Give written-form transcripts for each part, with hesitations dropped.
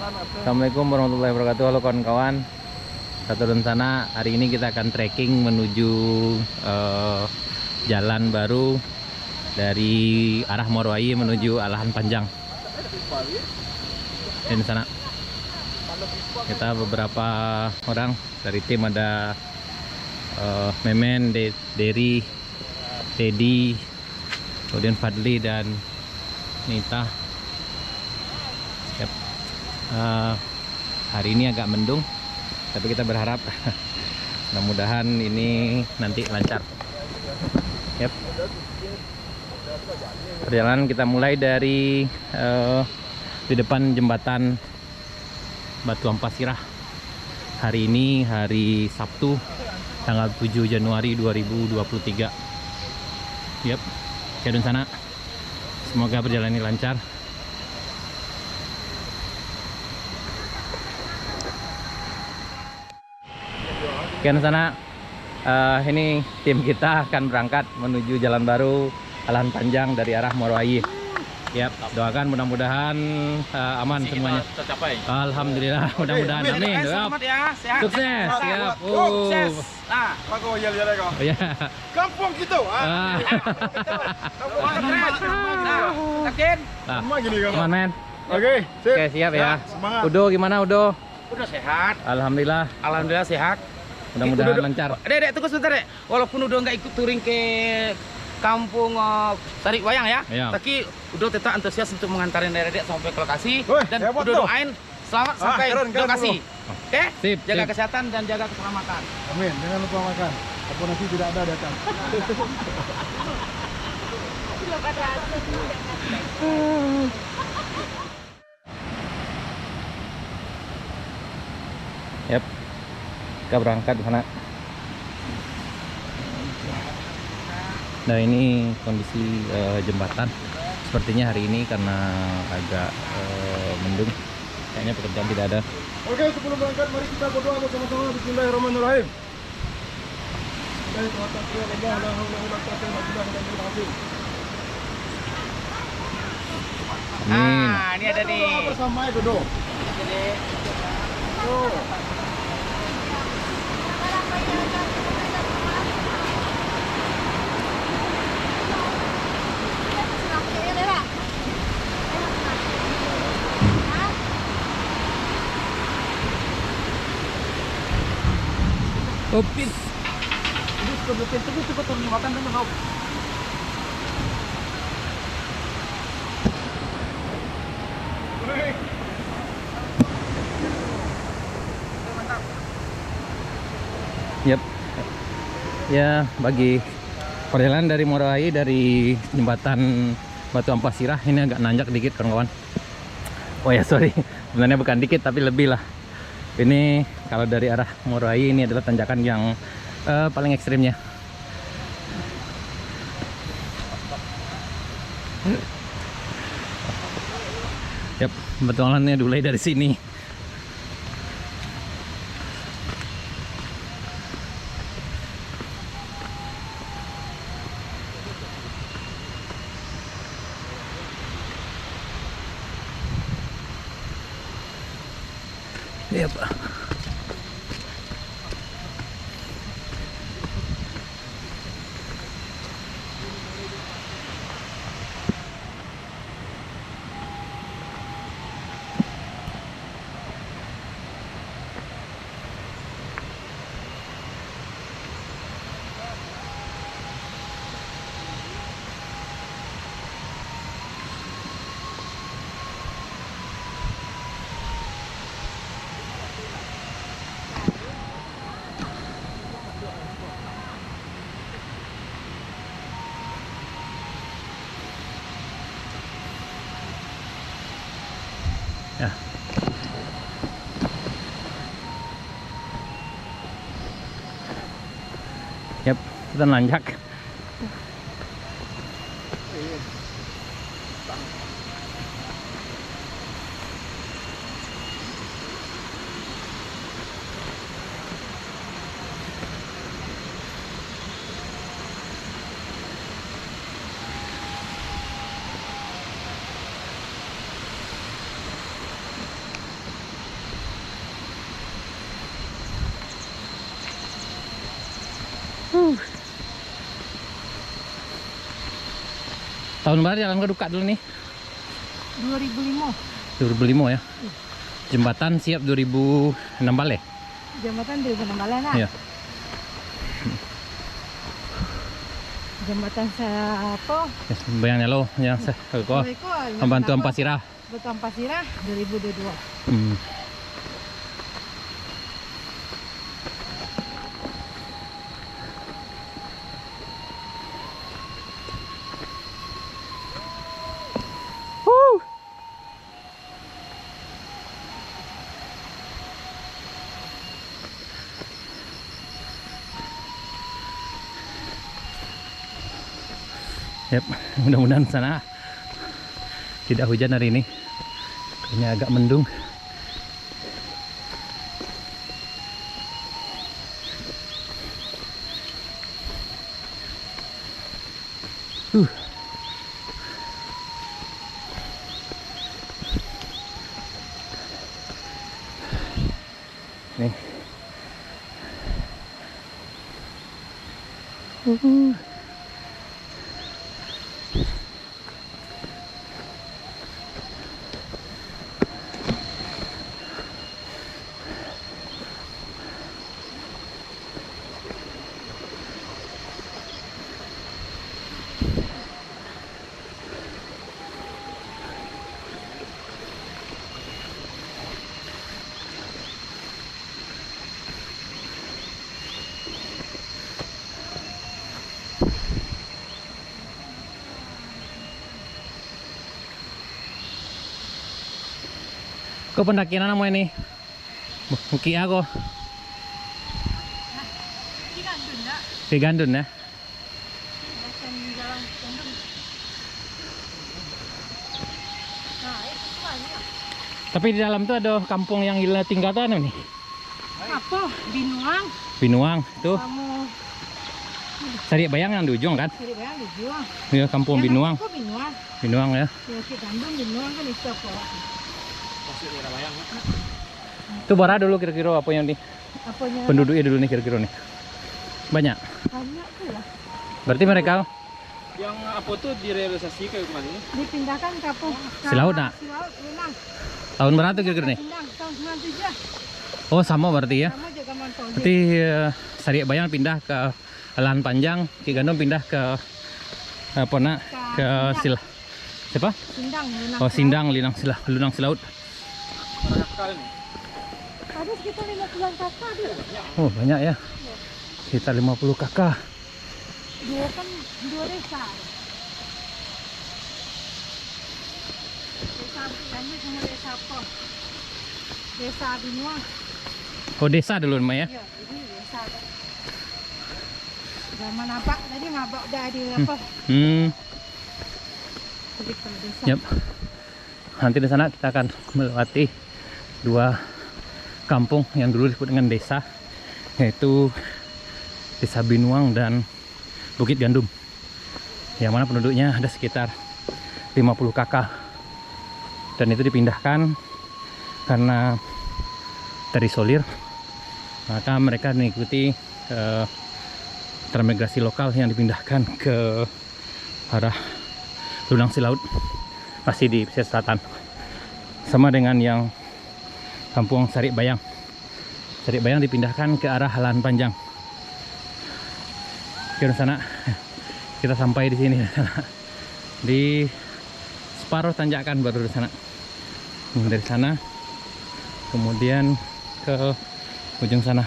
Assalamualaikum warahmatullahi wabarakatuh. Halo kawan-kawan, Satu Rencana. Hari ini kita akan trekking menuju jalan baru dari arah Morowali menuju Alahan Panjang. Di sana kita beberapa orang dari tim, ada Memen, Dery, Teddy, kemudian Fadli dan Nita. Yep. Hari ini agak mendung, tapi kita berharap mudah-mudahan ini nanti lancar. Yep. Perjalanan kita mulai dari di depan jembatan Batu Ampasirah. Hari ini hari Sabtu, tanggal 7 Januari 2023. Yep. Oke, di sana. Semoga perjalanan ini lancar. Oke, di sana. Ini tim kita akan berangkat menuju jalan baru Alahan Panjang dari arah Morowali. Yap, doakan mudah-mudahan aman semuanya. Tercapai. Alhamdulillah, mudah-mudahan. Amin. Selamat ya, sehat. Sukses. Siap. Sukses. Nah, Aku yel-yel kau. Oh, ya. Kampung kita. Ah. nah, yakin? Nah, Semua gini kau. aman, men. Oke, sip. Oke, siap ya. Semangat. Udo gimana, Udo? Udah sehat. Alhamdulillah. Alhamdulillah sehat. Mudah-mudahan lancar. Dek, tunggu sebentar, Dek. Walaupun udah nggak ikut touring ke kampung Tarik Wayang ya, Iya. tapi udah tetap antusias untuk mengantarin Dek sampai ke lokasi. Wih, Dan hebat udah tuh. doain selamat sampai keren, keren, lokasi. Oke? Sip, Jaga sip. kesehatan dan jaga keselamatan. Amin. Jangan lupa makan. Apa nasi tidak ada datang. Yap. Kita berangkat di sana. Nah, ini kondisi jembatan. Sepertinya hari ini karena agak mendung, kayaknya pekerjaan tidak ada. Oke, sebelum berangkat mari kita berdoa bersama-sama. Bismillahirrahmanirrahim. Amin. Nah, ini ada nih. Doa bersama ya, Dodo. Jadi, Tuh. Upin. tunggu turun makan dulu, Nob. Yap. Ya, bagi perjalanan dari Morowali dari jembatan Batu Ampasirah ini agak nanjak dikit, kawan-kawan. Oh ya, sorry. Sebenarnya bukan dikit tapi lebih lah. Ini kalau dari arah Morowali ini adalah tanjakan yang paling ekstrimnya. Yap, betulannya mulai dari sini. Yap. Ya. Yap, kita nanjak. Tahun baru jalan keduka dulu nih. 2005. 2005 ya. Jembatan siap 2016 ya? Jembatan 2016 lah. Iya. Jembatan siapa? Yes, bayangnya lo yang membantu Ampasirah. Betul Ampasirah 2022. Hmm. Yap, mudah-mudahan sana tidak hujan hari ini. Kayaknya agak mendung. Uh. Nih. Kau pendakian nama ini? Muki aku. Di Gandun ya? Tapi di dalam tuh ada kampung yang gila tinggal tuh nih. Apa? Binuang. Binuang tuh. Kamu Sari Bayang yang di ujung kan? Sari Bayang di ujung. Iya, kampung Binuang. Kok Binuang? Binuang ya. Ya, si Gandung Binuang kan itu apa? Itu bara dulu kira-kira apa yang di Apanya? penduduknya dulu nih kira-kira nih. Banyak. Banyak tuh ya. Berarti mereka Yang apa tuh direalisasi kayak kemana? Dipindahkan ke apa? Silaut, nak? Silaut, Lunang. tahun berapa kira-kira nih? Pindah tahun 97. Oh, sama berarti ya. Sama juga mantau. Berarti Sari Bayang pindah ke Lahan Panjang, Ki Gandum pindah ke apa nak? Ke siapa? Sindang, Lunang. Oh, Sindang, Lunang Silaut. Banyak sekali nih. Ada sekitar 50-an kakak dia. Oh, banyak ya. Sekitar 50 kakak. Dua kan dua desa. Desa Gandung sama desa apa? Desa Binuang. Oh, desa dulu namanya ya. Iya, ini desa. Zaman apa? Tadi ngabak udah di apa? Jadi kalau desa. Yap. Nanti di sana kita akan melewati dua kampung yang dulu disebut dengan desa, yaitu Desa Binuang dan Bukit Gandum, yang mana penduduknya ada sekitar 50 kakak, dan itu dipindahkan karena terisolir, maka mereka mengikuti transmigrasi lokal yang dipindahkan ke arah Lunang Silaut, masih di pesisir selatan, sama dengan yang kampung Sari Bayang. Sari Bayang dipindahkan ke arah Lahan Panjang. Oke, di sana kita sampai di sini, di separuh tanjakan baru di sana. Dari sana kemudian ke ujung sana,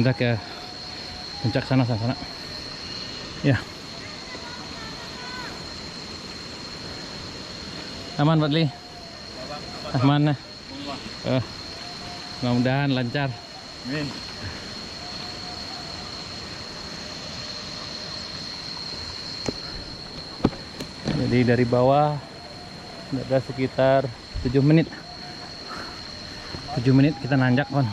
kita ke puncak sana. Ya, aman Badli, aman. Mudah-mudahan lancar. Amin. Jadi dari bawah ada sekitar 7 menit. 7 menit kita nanjak, kon.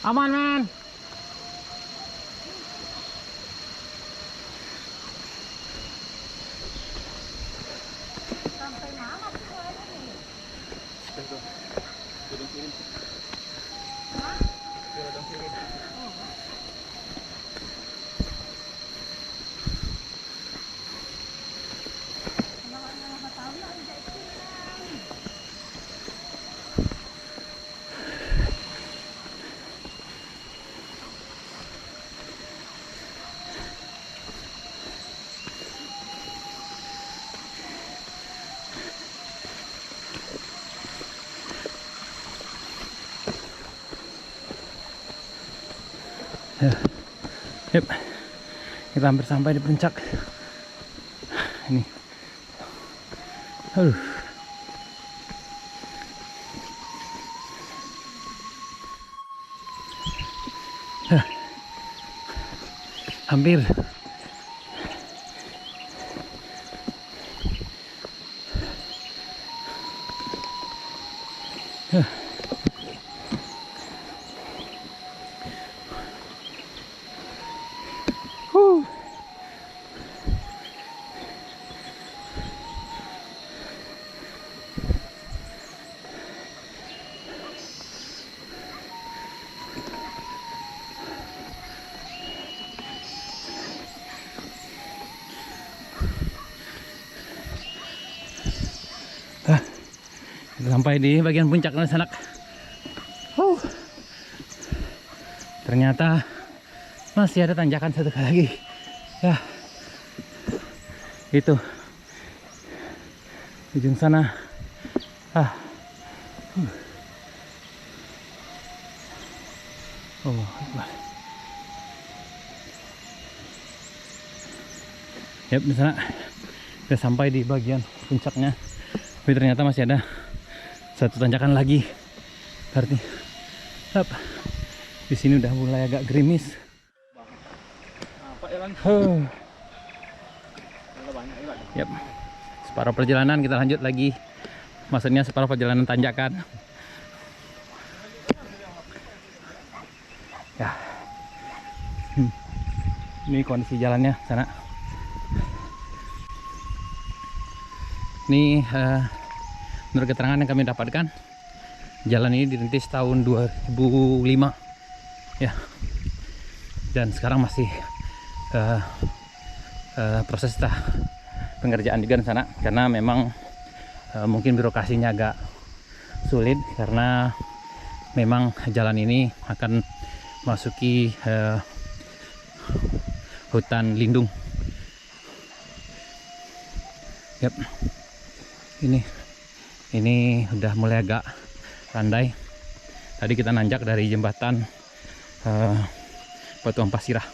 Aman, man. Sampai mana sih kalau ini? Yep. Kita hampir sampai di puncak. Ini. Aduh. Hampir. Kita sampai di bagian puncak sanak. Ternyata masih ada tanjakan satu kali lagi. Ya, itu ujung sana. Oh, yep, di sana kita sampai di bagian puncaknya. Tapi ternyata masih ada satu tanjakan lagi. Berarti di sini udah mulai agak gerimis. Yep. Separuh perjalanan kita lanjut lagi. Maksudnya separuh perjalanan tanjakan. Ya. Ini kondisi jalannya sana. Ini menurut keterangan yang kami dapatkan, jalan ini dirintis tahun 2005 ya, dan sekarang masih proses pengerjaan juga di sana, karena memang mungkin birokrasinya agak sulit, karena memang jalan ini akan masuki hutan lindung. Yap. Ini udah mulai agak landai. Tadi kita nanjak dari jembatan Batu Ampasirah.